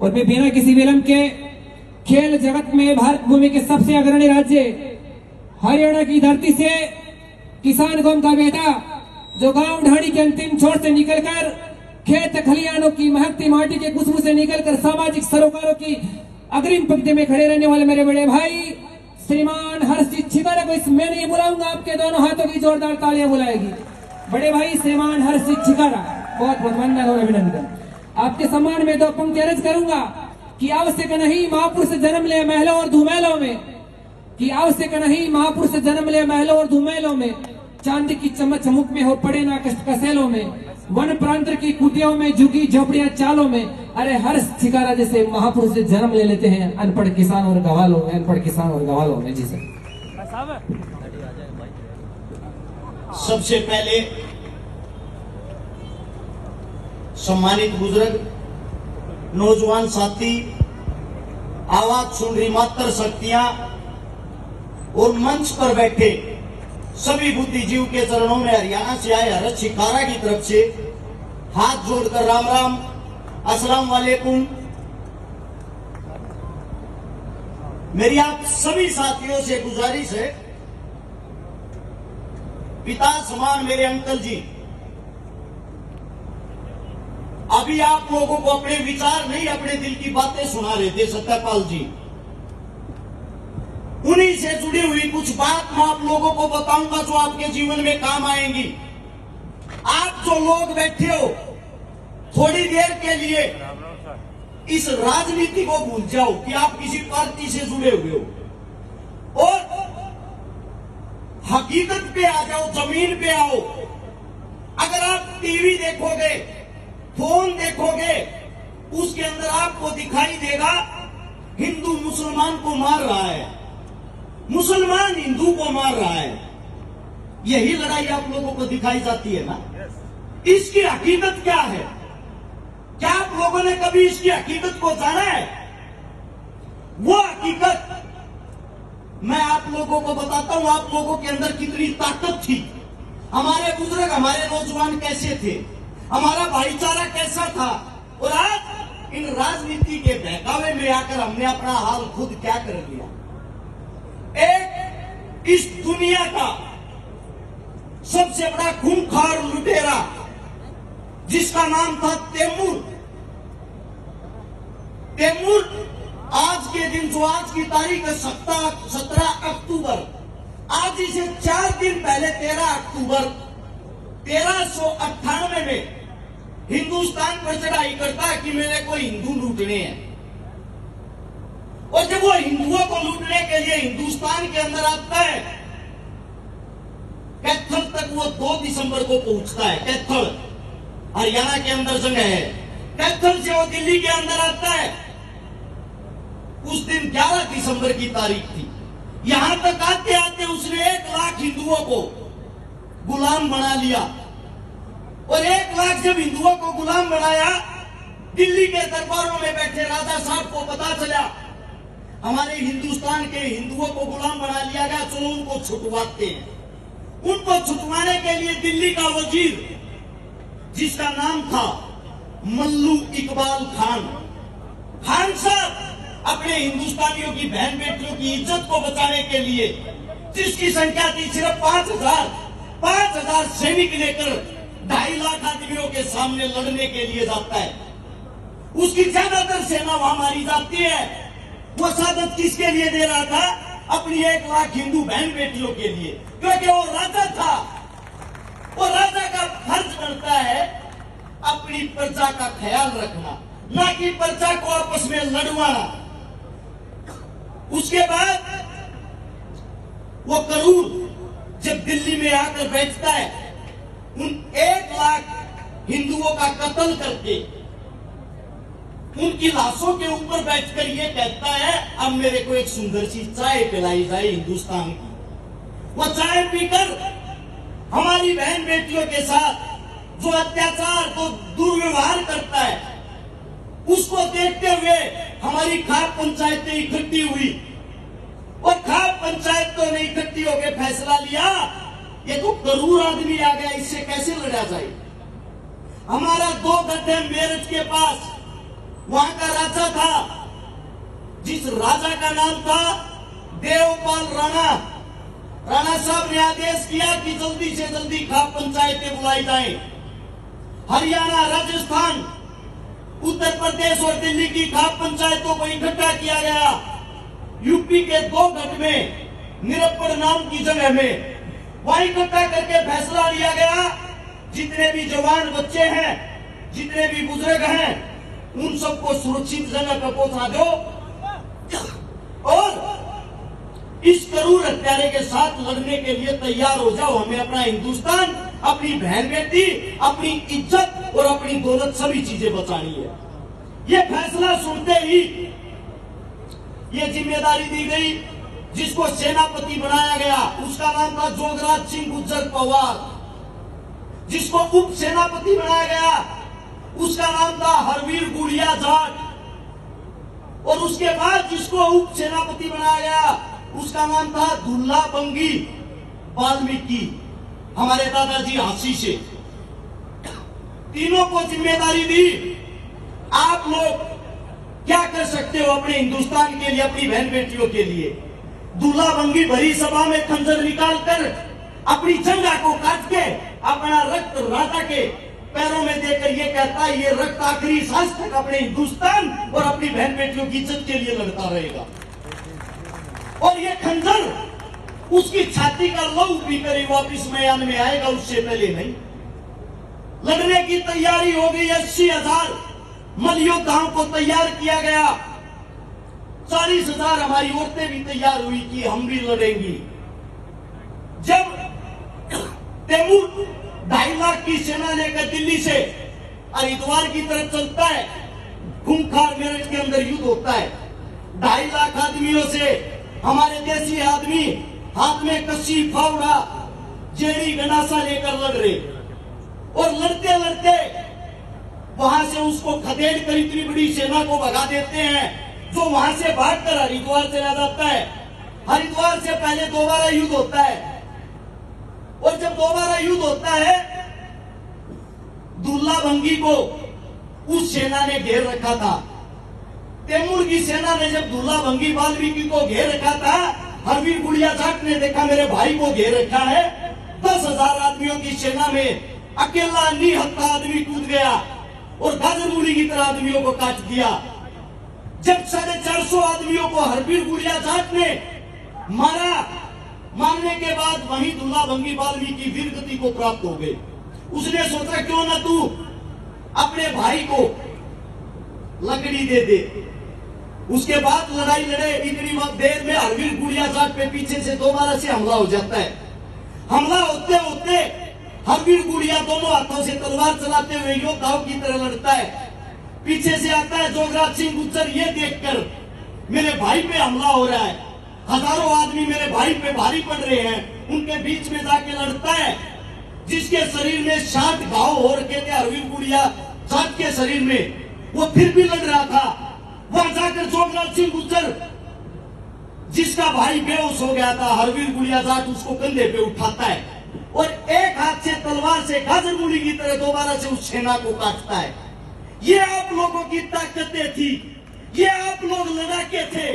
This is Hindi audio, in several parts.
और मैं बिना किसी विलंब के खेल जगत में भारत भूमि के सबसे अग्रणी राज्य हरियाणा की धरती से किसान कौम का बेटा जो गांव ढाणी के अंतिम छोर से निकलकर खेत खलियानों की महकती माटी के खुशबू से निकलकर सामाजिक सरोकारों की अग्रिम पंक्ति में खड़े रहने वाले मेरे बड़े भाई श्रीमान हर्षित छिकारा को इस मैं नहीं बुलाऊंगा, आपके दोनों हाथों की जोरदार तालियां बुलाएगी बड़े भाई श्रीमान हर्षित छिकारा। बहुत बहुत वंदन और अभिनंदन। आपके सम्मान में दो पंक्ति अर्ज करूंगा कि आवश्यक नहीं महापुरुष जन्म ले महलों और धूमेलों में, कि आवश्यक नहीं महापुरुष जन्म ले महलों और धूमेलों में, चांदी की चमक मुख में हो पड़े ना कष्ट कसेलों में, वन प्रांत की कुटियों में झुकी झोपड़ियां चालों में। अरे हर्ष छिकारा जैसे महापुरुष से जन्म ले लेते हैं अनपढ़ किसान और गवालों में, अनपढ़ किसान और गवालों में। जी सर। सबसे पहले सम्मानित बुजुर्ग, नौजवान साथी, आवाज सुन रही मात्र शक्तियां और मंच पर बैठे सभी बुद्धिजीव के चरणों में हरियाणा से आए हर्ष छिकारा की तरफ से हाथ जोड़कर राम राम, अस्सलाम वालेकुम। मेरी आप सभी साथियों से गुजारिश है, पिता समान मेरे अंकल जी, अभी आप लोगों को अपने विचार नहीं अपने दिल की बातें सुना रहे थे सत्यपाल जी, उन्हीं से जुड़ी हुई कुछ बात मैं आप लोगों को बताऊंगा जो आपके जीवन में काम आएंगी। आप जो लोग बैठे हो थोड़ी देर के लिए इस राजनीति को भूल जाओ कि आप किसी पार्टी से जुड़े हुए हो और हकीकत पे आ जाओ, जमीन पे आओ। अगर आप टीवी देखोगे, फोन देखोगे, उसके अंदर आपको दिखाई देगा हिंदू मुसलमान को मार रहा है, मुसलमान हिंदू को मार रहा है। यही लड़ाई आप लोगों को दिखाई जाती है ना। इसकी हकीकत क्या है? क्या आप लोगों ने कभी इसकी हकीकत को जाना है? वो हकीकत मैं आप लोगों को बताता हूं, आप लोगों के अंदर कितनी ताकत थी, हमारे बुजुर्ग, हमारे नौजवान कैसे थे, हमारा भाईचारा कैसा था, और आज इन राजनीति के बहकावे में आकर हमने अपना हाल खुद क्या कर लिया। एक इस दुनिया का सबसे बड़ा खूंखार लुटेरा जिसका नाम था तैमूर, तैमूर आज के दिन, जो आज की तारीख है 17 अक्टूबर, आज इसे 4 दिन पहले 13 अक्टूबर 1398 में हिंदुस्तान पर चढ़ाई करता है कि मेरे को हिंदू लूटने हैं। और जब वो हिंदुओं को लूटने के लिए हिंदुस्तान के अंदर आता है, कैथल तक वो 2 दिसंबर को पहुंचता है। कैथल हरियाणा के अंदर जगह है, कैथल से वो दिल्ली के अंदर आता है। उस दिन 11 दिसंबर की तारीख थी। यहां तक आते आते उसने 1 लाख हिंदुओं को गुलाम बना लिया। और 1 लाख जब हिंदुओं को गुलाम बनाया, दिल्ली के दरबारों में बैठे राजा साहब को पता चला हमारे हिंदुस्तान के हिंदुओं को गुलाम बना लिया गया, चलो उनको छुटवाते हैं। उनको छुटवाने के लिए दिल्ली का वजीर, जिसका नाम था मल्लू इकबाल खान, खान साहब अपने हिंदुस्तानियों की बहन बेटियों की इज्जत को बचाने के लिए, जिसकी संख्या थी सिर्फ 5,000 सैनिक लेकर 2.5 लाख आदमियों के सामने लड़ने के लिए जाता है। उसकी ज्यादातर सेना वहां मारी जाती है। वो शहादत किसके लिए दे रहा था? अपनी 1 लाख हिंदू बहन बेटियों के लिए, क्योंकि वो राजा था। वो राजा का फर्ज बनता है अपनी प्रजा का ख्याल रखना, ना कि प्रजा को आपस में लड़वाना। उसके बाद वो करूर जब दिल्ली में आकर बैठता है, उन 1 लाख हिंदुओं का कत्ल करके उनकी लाशों के ऊपर बैठकर ये कहता है अब मेरे को एक सुंदर सी चाय पिलाई जाए हिंदुस्तान की। वो चाय पीकर हमारी बहन बेटियों के साथ जो अत्याचार, तो दुर्व्यवहार करता है, उसको देखते हुए हमारी खाप पंचायतें इकट्ठी हुई। और खाप पंचायत तो नहीं इकट्ठी होकर फैसला लिया, ये तो करूर आदमी आ गया, इससे कैसे लड़ा जाए। हमारा 2 गड्ढे मेरठ के पास वहां का राजा राजा का नाम था देवपाल राणा। राणा साहब ने आदेश किया कि जल्दी से जल्दी खाप पंचायतें बुलाई जाएं। हरियाणा, राजस्थान, उत्तर प्रदेश और दिल्ली की खाप पंचायतों को इकट्ठा किया गया। यूपी के 2 गढ़ में, निरप्पड़ नाम की जगह में, वहां इकट्ठा करके फैसला लिया गया, जितने भी जवान बच्चे हैं, जितने भी बुजुर्ग हैं, उन सबको सुरक्षित जगह पर पहुंचा दो और इस क्रूर हत्यारे के साथ लड़ने के लिए तैयार हो जाओ। हमें अपना हिंदुस्तान, अपनी बहन बेटी, अपनी इज्जत और अपनी दौलत सभी चीजें बचानी है। ये फैसला सुनते ही ये जिम्मेदारी दी गई। जिसको सेनापति बनाया गया उसका नाम था जोगराज सिंह गुज्जर पवार। जिसको उप सेनापति बनाया गया उसका नाम था हरवीर गुड़िया जाट। और उसके बाद जिसको उप सेनापति बनाया गया उसका नाम था दुल्ला बंगी वाल्मीकि, हमारे दादाजी हांसी से। तीनों को जिम्मेदारी दी। आप लोग क्या कर सकते हो अपने हिंदुस्तान के लिए, अपनी बहन बेटियों के लिए? दुल्ला बंगी भरी सभा में खंजर निकालकर अपनी जंगा को काट के अपना रक्त राजा के पैरों में देकर ये कहता है ये रक्त आखिरी सांस तक अपने हिंदुस्तान और अपनी बहन बेटियों की इज्जत के लिए लड़ता रहेगा। और ये खंजर उसकी छाती का लहू पीकर ही वापिस मैदान में आएगा, उससे पहले नहीं। लड़ने की तैयारी हो गई। 80,000 मलयोद्धाओं को तैयार किया गया। 40,000 हमारी औरतें भी तैयार हुई कि हम भी लड़ेंगी। जब तैमूर 2.5 लाख की सेना लेकर दिल्ली से हरिद्वार की तरफ चलता है, खूंखार मेरठ के अंदर युद्ध होता है। 2.5 लाख आदमियों से हमारे देसी आदमी हाथ में कस्सी, फावड़ा, जेड़ी, गंडासा लेकर लड़ रहे। और लड़ते लड़ते वहां से उसको खदेड़ कर इतनी बड़ी सेना को भगा देते हैं जो वहां से भागकर हरिद्वार चला जाता है। हरिद्वार से पहले दोबारा युद्ध होता है। और जब दोबारा युद्ध होता है, दुल्ला बंगी को उस सेना ने घेर रखा था। तैमूर की सेना ने जब दुल्ला बंगी वाल्मीकि को घेर रखा था, हरवीर गुड़िया जाट ने देखा मेरे भाई को घेर रखा है। 10,000 आदमियों की सेना में अकेला निहत्था आदमी कूद गया और गाजर मूली की तरह आदमियों को काट दिया। जब 450 आदमियों को हरवीर गुड़िया जाट ने मारने के बाद वहीं दुल्ला बंगी वाल्मीकि वीर गति को प्राप्त हो गए। उसने सोचा क्यों ना तू अपने भाई को लकड़ी दे दे। उसके बाद लड़ाई लड़े। इतनी देर में हरवीर गुड़िया जाट पे पीछे से दोबारा से हमला हो जाता है। हमला होते होते हरवीर गुड़िया दोनों हाथों से तलवार चलाते हुए योद्धाओं की तरह लड़ता है। पीछे से आता है जोगराज सिंह गुज्जर। ये देखकर मेरे भाई पे हमला हो रहा है, हजारों आदमी मेरे भाई पे भारी पड़ रहे हैं, उनके बीच में जाके लड़ता है। जिसके शरीर में 60 घाव हो रखे थे हरवीर गुड़िया जाट के शरीर में, वो फिर भी लड़ रहा था। वहां जाकर जोगराज सिंह गुज्जर, जिसका भाई बेहोश हो गया था, हरवीर गुड़िया जाट उसको कंधे पे उठाता है और एक हाथ से तलवार से गाजर मूली की तरह दोबारा से उस सेना को काटता है। ये आप लोगों की ताकतें थी, ये आप लोग लड़ाके थे।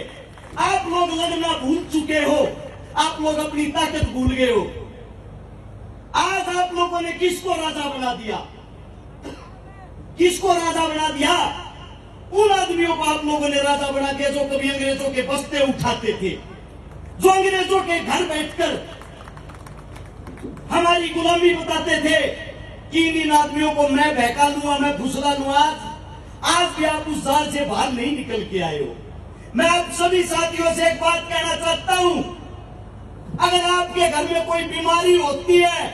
आप लोग लड़ना भूल चुके हो, आप लोग अपनी ताकत भूल गए हो। आज आप लोगों ने किसको राजा बना दिया? किसको राजा बना दिया? उन आदमियों को आप लोगों ने राजा बना दिया जो कभी अंग्रेजों के बस्ते उठाते थे, जो अंग्रेजों के घर बैठकर हमारी गुलामी बताते थे कि इन आदमियों को मैं बहका लूंगा, मैं फुसला लूंगा। आज भी आप उस जाल से बाहर नहीं निकल के आए हो। मैं आप सभी साथियों से एक बात कहना चाहता हूं, अगर आपके घर में कोई बीमारी होती है,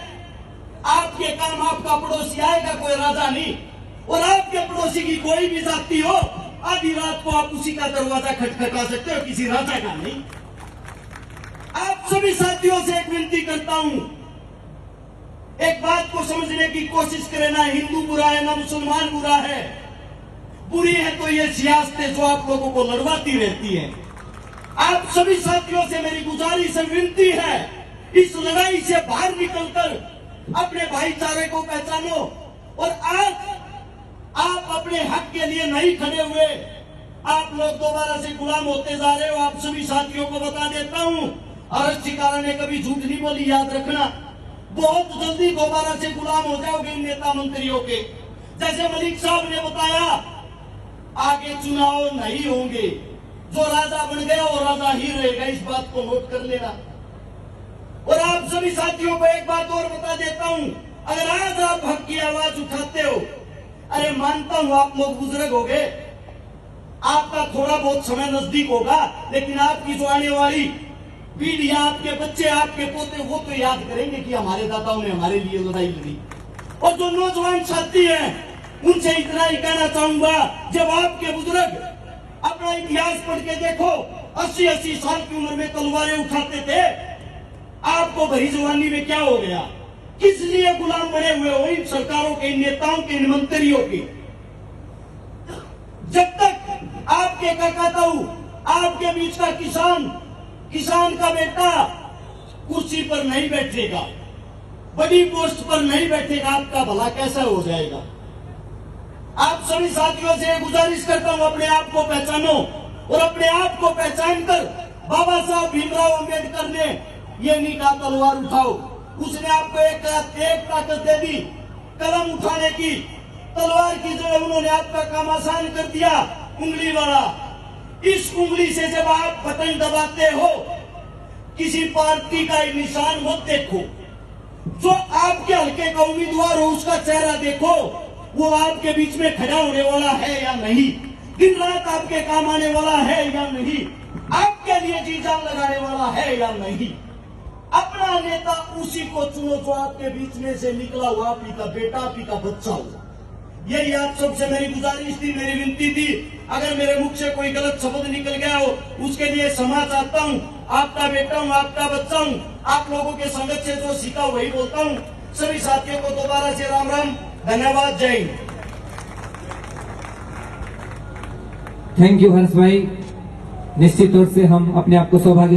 आपके काम आपका पड़ोसी आएगा, कोई राजा नहीं। और आपके पड़ोसी की कोई भी जाति हो, आधी रात को आप उसी का दरवाजा खटखटा सकते हो, किसी राजा का नहीं। आप सभी साथियों से एक विनती करता हूं, एक बात को समझने की कोशिश करें, ना हिंदू बुरा है ना मुसलमान बुरा है। बुरी है तो ये सियासतें जो आप लोगों को लड़वाती रहती है। आप सभी साथियों से मेरी गुजारिश है, विनती है, इस लड़ाई से बाहर निकलकर अपने भाईचारे को पहचानो। और आज आप अपने हक के लिए नहीं खड़े हुए, आप लोग दोबारा से गुलाम होते जा रहे हो। आप सभी साथियों को बता देता हूं, अरश शिकारा ने कभी झूठ नहीं बोली, याद रखना। बहुत जल्दी दोबारा से गुलाम हो जाओगे इन नेता मंत्रियों के। जैसे मलिक साहब ने बताया, आगे चुनाव नहीं होंगे, जो राजा बन गया वो राजा ही रहेगा, इस बात को नोट कर लेना। और आप सभी साथियों को एक बात और बता देता हूं, अगर आज आप हक की आवाज उठाते हो, अरे मानता हूं आप लोग बुजुर्ग हो गए, आपका थोड़ा बहुत समय नजदीक होगा, लेकिन आपकी जो आने वाली पीढ़ी, आपके बच्चे, आपके पोते, वो तो याद करेंगे कि हमारे दादाओं ने हमारे लिए लड़ाई लड़ी। और जो नौजवान साथी हैं, उनसे इतना ही कहना चाहूंगा, जब आपके बुजुर्ग अपना इतिहास पढ़ के देखो, 80-80 साल की उम्र में तलवारें उठाते थे, आपको भरी जवानी में क्या हो गया? किस लिए गुलाम बने हुए हो इन सरकारों के, इन नेताओं के, इन मंत्रियों के? जब तक आपके काका ताऊ, आपके बीच का किसान का बेटा कुर्सी पर नहीं बैठेगा, बड़ी पोस्ट पर नहीं बैठेगा, आपका भला कैसा हो जाएगा? आप सभी साथियों से गुजारिश करता हूं, अपने आप को पहचानो, और अपने आप को पहचान कर बाबा साहब भीमराव अंबेडकर ने ये नहीं कहा तलवार उठाओ, उसने आपको एक ताकत दे दी कलम उठाने की, तलवार की जगह उन्होंने आपका काम आसान कर दिया, उंगली वाला। इस उंगली से जब आप बटन दबाते हो, किसी पार्टी का निशान मत देखो, जो आपके हल्के का उम्मीदवार हो उसका चेहरा देखो, वो आपके बीच में खड़ा होने वाला है या नहीं, दिन रात आपके काम आने वाला है या नहीं, आपके लिए जी जान लगाने वाला है या नहीं। अपना नेता उसी को चुनो जो आपके बीच में से निकला हुआ, आप ही का बेटा, आप ही का बच्चा हुआ। यही आप सबसे मेरी गुजारिश थी, मेरी विनती थी। अगर मेरे मुख से कोई गलत शब्द निकल गया हो, उसके लिए क्षमा चाहता हूं। आपका बेटा हूं, आपका बच्चा हूं, आप लोगों के संगत से जो सीखा वही बोलता हूं। सभी साथियों को दोबारा से राम राम, धन्यवाद, जय हिंद। थैंक यू हर्ष भाई। निश्चित तौर से हम अपने आप को सौभाग्य